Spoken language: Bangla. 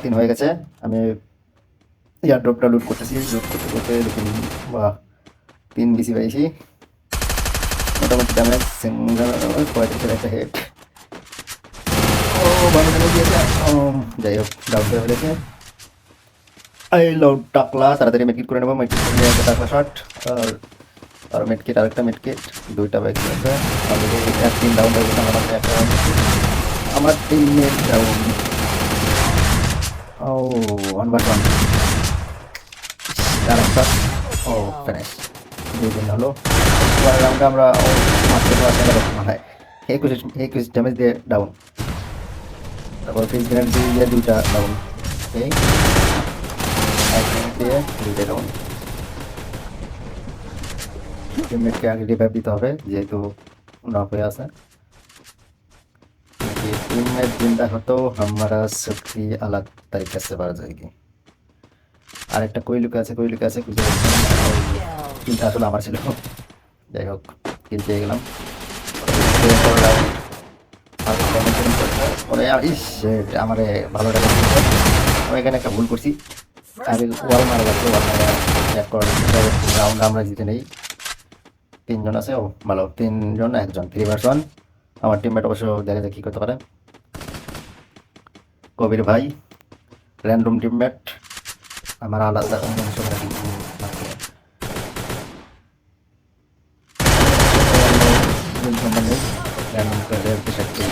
3 হয়ে গেছে। আমি এয়ারড্রপটা লুট করতেছি। লুট করতে করতে দেখি, বাহ, 3 বিসি পাইছি। মোটামুটি ড্যামেজ সিঙ্গেল 35-এর একটা হেড। ও ভালো ড্যামেজ দিয়েছে। ও, যাই হোক, ডাউন করে ফেলেছে। এই লো টাকলা, তাড়াতাড়ি মেডকিট করে নেবো। মেডকিট করে নিয়ে একটা টাকলা শট। আর আর মেডকিট, আরেকটা মেডকিট, 2টা বাইক আছে। অলরেডি 1-3 ডাউন হয়ে গেছে। আমার মাত্র একটা round বাকি। আমার টিমমেট ডাউন। ও, 1 ভার্স 1। আরেকটা। ও, ফিনিশ। 2 দিন হলো। পরের রাউন্ডে আমরা মাত্র 10 মানে 21 ড্যামেজ দিয়ে ডাউন। তারপর ফ্রিজ গ্রেনেড দিয়ে 2টা ডাউন। ওকে, 1 মিনিট দিয়ে 2টা ডাউন। টিমমেটকে আগে রিভাইভ দিতে হবে, যেহেতু নক হয়ে আছে। ये टीममेट जिंदा हो तो हमारा सबकी अलग तरीके से बढ़ जाएगी। আরেকটা কই লুকে আছে, কই লুকে আছে, খুঁজে পাচ্ছি না। কিলটা আসলে আমার ছিল। যাই হোক, কিল পেয়ে গেলাম। আমারে ভালো টাকা দিচ্ছে। আমি এখানে একটা ভুল করছি। আগে ওয়াল মারা যাচ্ছে, ওয়াল মারা এক রাউন্ড আমরা জিতে নেই। 3 জন আছে। ও ভালো, 3 জন 1 জন, 3 ভার্স 1। আমার টিমমেট অবশ্য দেখা যাক কি করতে পারে। কবির ভাই, র্যান্ডম টিমমেট, আমার আলাদা অন্য কিছু করার কিছু বাকি নেই। র্যান্ডম প্লেয়ার ডিসাইড করি।